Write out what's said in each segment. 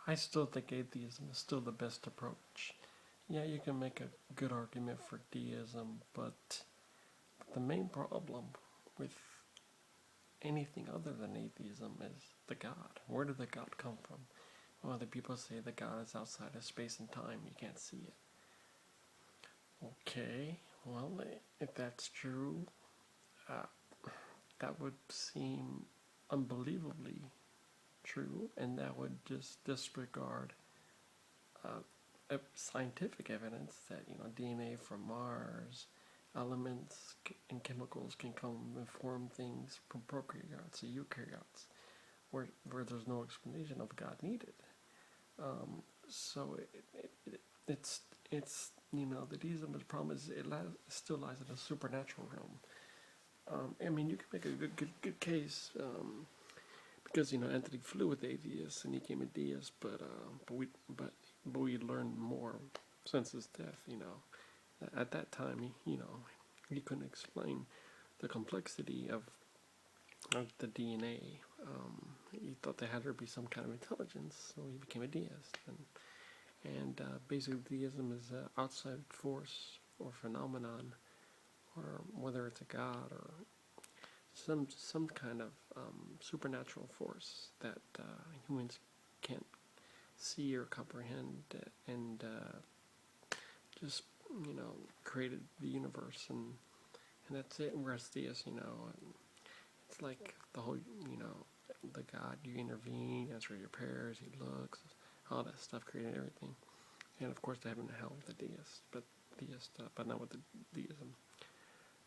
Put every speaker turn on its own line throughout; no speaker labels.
I still think atheism is still the best approach. Yeah, you can make a good argument for deism, but the main problem with anything other than atheism is the God. Where did the God come from? Well, the people say the God is outside of space and time. You can't see it. Okay, well, if that's true, uh, that would seem unbelievably true, and that would just disregard scientific evidence that DNA from Mars, elements and chemicals can come and form things from prokaryotes to eukaryotes, where there's no explanation of God needed. So it's the deism's problem is still lies in a supernatural realm. I mean, you can make a good case because Anthony flew with atheists and he became a deist, but we learned more since his death. At that time, he couldn't explain the complexity of the DNA. He thought there had to be some kind of intelligence, so he became a deist. And basically, deism is an outside force or phenomenon, or whether it's a god or some kind of supernatural force that humans can't see or comprehend, and just created the universe, and that's it. Whereas theists, it's like the whole the God, you intervene, answer your prayers, he looks, all that stuff, created everything. And of course, they have in hell with the deist, but not with the deism.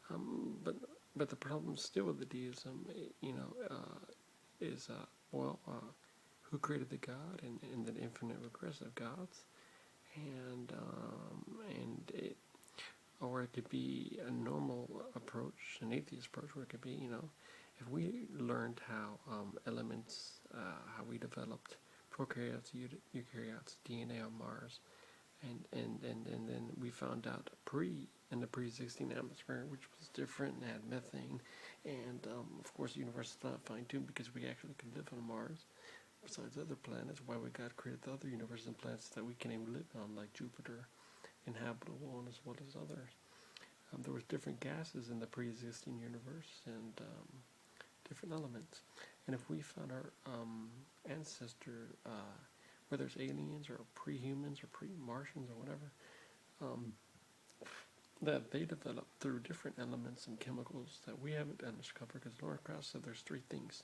Um, but but the problem still with the deism, is who created the God and the infinite regressive gods, and it, or it could be a normal approach, an atheist approach, where it could be, if we learned how elements, how we developed prokaryotes, eukaryotes, DNA on Mars, and then we found out in the pre-existing atmosphere, which was different and had methane, and of course the universe is not fine-tuned because we actually could live on Mars besides other planets. Why we God created the other universes and planets that we can even live on, like Jupiter, inhabitable, and as well as others. There was different gases in the pre-existing universe, and different elements. And if we found our ancestor, whether it's aliens or pre-humans or pre-Martians or whatever, um, that they developed through different elements and chemicals that we haven't discovered, because Lawrence Krauss said there's three things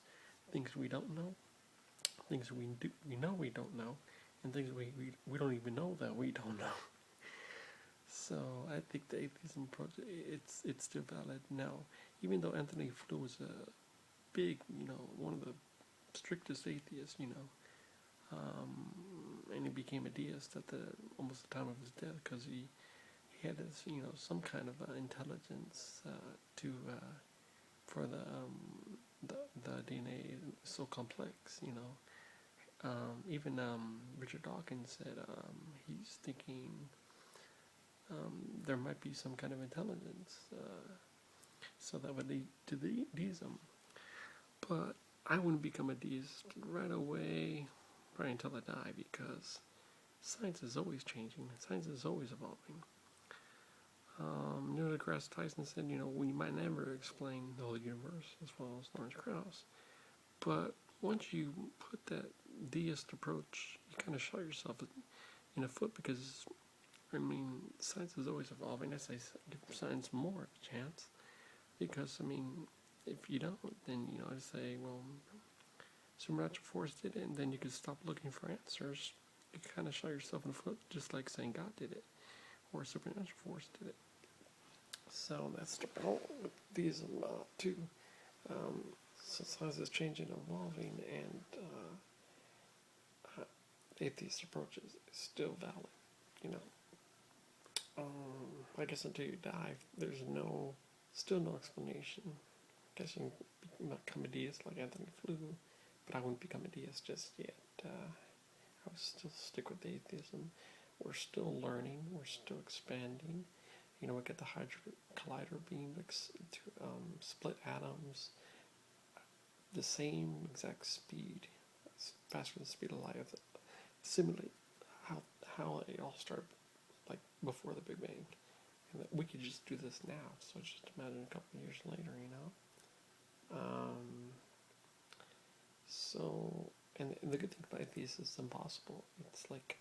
we don't know, things we know we don't know, and things we don't even know that we don't know. So I think the atheism approach, it's still valid now, even though Anthony Flew was a big, one of the strictest atheists, and he became a deist at the almost the time of his death, because he had this, some kind of intelligence to for the DNA so complex, even Richard Dawkins said he's thinking there might be some kind of intelligence, so that would lead to the deism. But I wouldn't become a deist right away, right until I die, because science is always changing. Science is always evolving. Neil deGrasse Tyson said, we might never explain the whole universe, as well as Lawrence Krauss. But once you put that deist approach, you kind of shot yourself in the foot, because, science is always evolving. I say give science more of a chance, because, if you don't, then, I say, well, supernatural force did it, and then you could stop looking for answers. You kind of shot yourself in the foot, just like saying God did it, or supernatural force did it. So that's the problem with deism too. So science is changing, evolving, and atheist approaches is still valid. You know, I guess until you die, there's still no explanation. I guess you can become a deist like Anthony Flew, but I wouldn't become a deist just yet. I would still stick with atheism. We're still learning. We're still expanding. We get the Hadron Collider beam to split atoms the same exact speed, faster than the speed of light, simulate how it all started, like before the Big Bang, and that we could just do this now. So just imagine a couple of years later, you know. So, and the good thing about atheists is it's impossible. It's like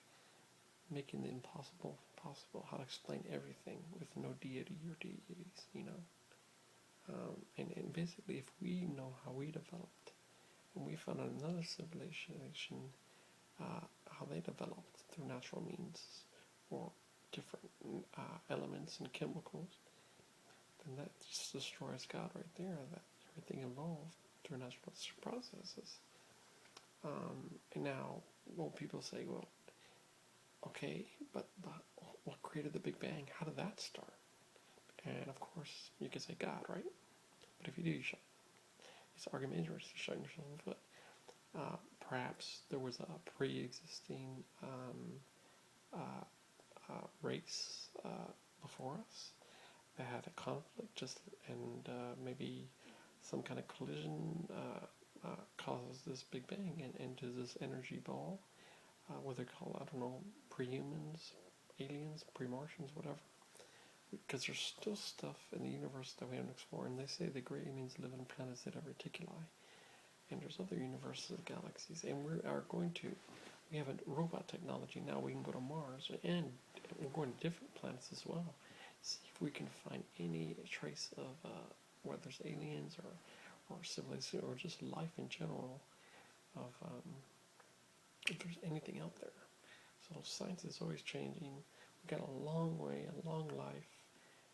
making the impossible possible. How to explain everything with no deity or deities, you know. And basically, if we know how we developed, and we found another civilization, how they developed through natural means or different elements and chemicals, then that just destroys God right there. That everything evolved through natural processes. And now, well, people say, well, okay, but what created the Big Bang? How did that start? And of course, you can say God, right? But if you do, it's argumentative. You're shooting yourself in the foot. Perhaps there was a pre-existing race before us that had a conflict, and maybe some kind of collision causes this Big Bang and into this energy ball. What they call, I don't know, pre-humans, aliens, pre-Martians, whatever. Because there's still stuff in the universe that we haven't explored, and they say the gray aliens live on planets that have reticuli, and there's other universes of galaxies, and we have a robot technology now. We can go to Mars, and we're going to different planets as well. See if we can find any trace of whether there's aliens or civilization or just life in general, of if there's anything out there. So science is always changing. We've got a long way, a long life,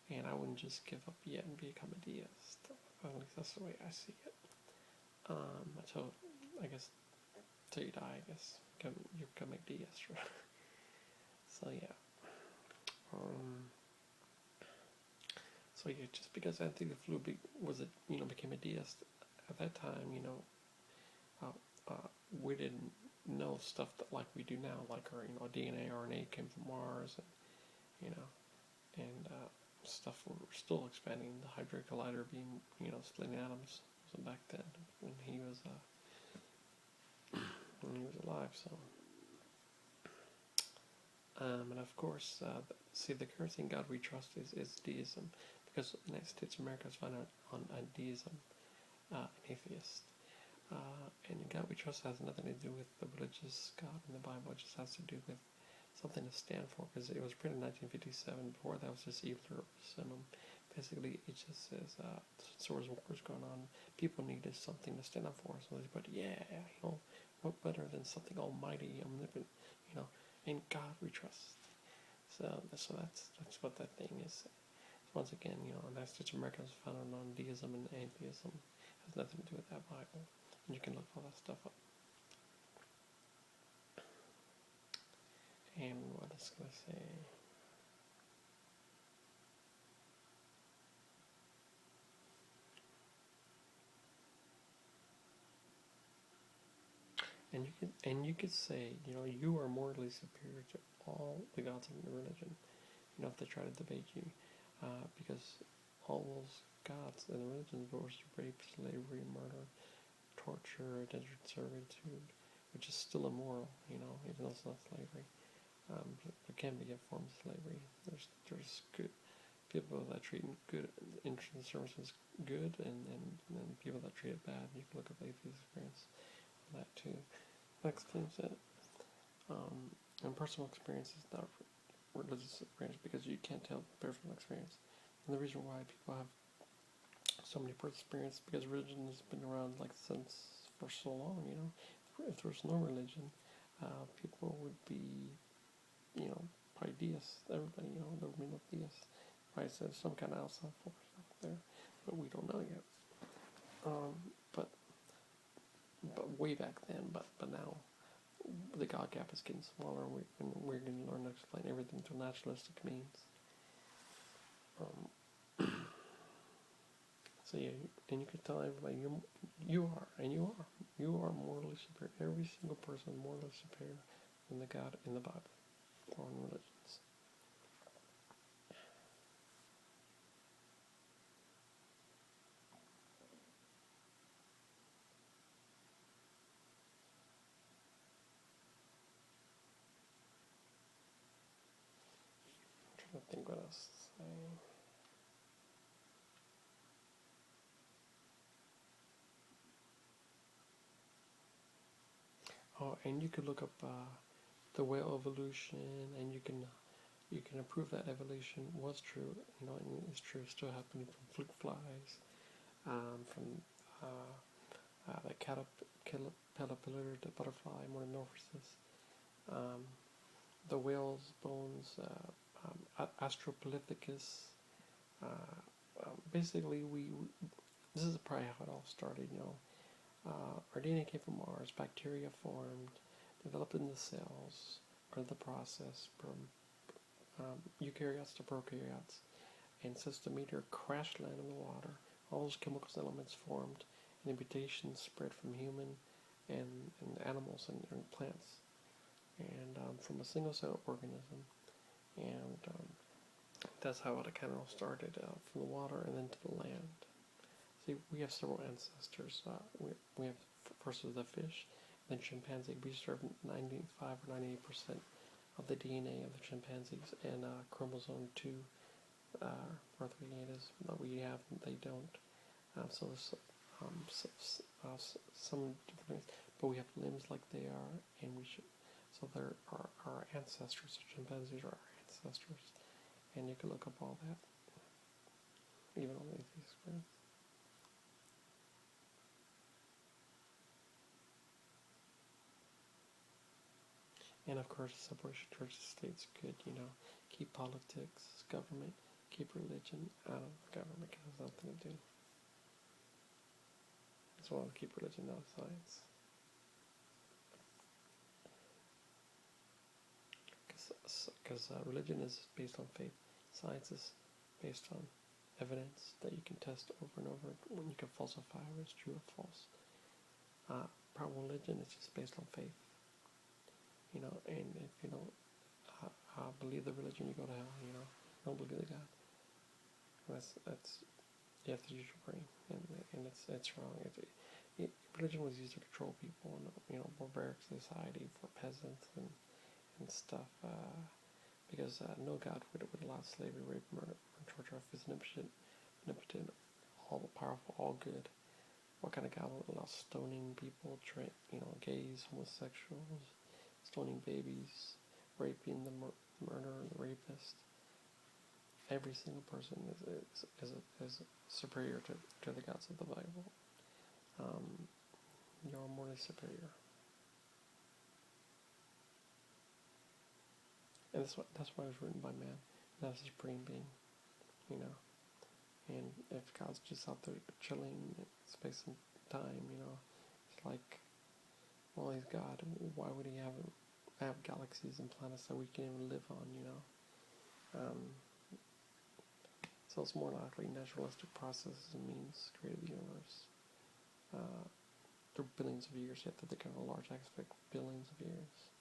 and I wouldn't just give up yet and become a deist. At least that's the way I see it. So I guess till you die, I guess you become a deist. Right? So yeah. So yeah, just because Anthony the Flu became a deist at that time, we didn't know stuff that like we do now, like our DNA, RNA came from Mars, and stuff we're still expanding. The Hadron Collider being splitting atoms was back then when he was alive. So and of course, the current God we trust is deism, because the United States of America is founded on deism, an atheist. And God we trust has nothing to do with the religious God in the Bible. It just has to do with something to stand for, because it was printed in 1957. Before that was just evil simum. Basically, it just says, since there was wars going on, people needed something to stand up for. So they put, what better than something almighty, omnipotent, in God we trust. So that's what that thing is. So once again, United States of America is founded on deism and atheism. It has nothing to do with that Bible. And you can look all that stuff up. And what else can I say? And you could say, you are morally superior to all the gods of the religion. If they try to debate you, because all those gods and the religions were rape, slavery, murder, torture, indentured servitude, which is still immoral. Even though it's not slavery. There can be a form of slavery. There's good people that treat good indentured services good, and people that treat it bad. You can look up atheist experience for that too. That explains it. And personal experience is not religious experience, because you can't tell personal experience. And the reason why people have so many personal experience, because religion has been around since for so long. If there was no religion, people would be, probably deists. Everybody, there would be no theists. Probably said some kind of outside force out there, but we don't know yet. But way back then, but now, the God gap is getting smaller, and we're going to learn to explain everything through naturalistic means. So yeah, and you can tell everybody you are morally superior. Every single person is morally superior than the God in the Bible or in religions. gonna say. Oh, and you could look up the whale evolution, and you can prove that evolution was true. And it's true, still happening from fruit flies, from the caterpillar, the butterfly, Monomorphosis, the whale's bones, Australopithecus. Basically, this is probably how it all started. Our DNA came from Mars. Bacteria formed, developed in the cells, or the process from eukaryotes to prokaryotes, and since the meteor crash landed in the water, all those chemical elements formed, and mutations spread from human and animals and plants, and from a single cell organism. And that's how it kind of all started, from the water and then to the land. See, we have several ancestors. We have first of the fish, then chimpanzee. We serve 95 or 98% of the DNA of the chimpanzees, and chromosome 2, birthing it is that we have, they don't. So there's some different things, but we have limbs like they are, and we should. So there are our ancestors. The chimpanzees are our ancestors, and you can look up all that, even on these experiments. And of course, separation of church and state's good. Keep politics, government, keep religion out of government because it has nothing to do. As well as keep religion out of science. Because religion is based on faith. Science is based on evidence that you can test over and over when you can falsify whether it's true or false. Problem religion is just based on faith. And if you don't believe the religion, you go to hell. Don't believe the God. That's you have to use your brain, and it's wrong. Religion was used to control people in barbaric society for peasants and stuff. Because no God would allow slavery, rape, murder, torture, if it's omnipotent, all powerful, all good. What kind of God would allow stoning people, gays, homosexuals, stoning babies, raping the murderer, the rapist? Every single person is superior to the gods of the Bible. You're morally superior. And that's why it was written by man. Not a supreme being, And if God's just out there chilling in space and time, it's like, well, he's God. Why would he have galaxies and planets that we can even live on, So it's more likely naturalistic processes and means created the universe. Through billions of years, you have to think of a large aspect, billions of years.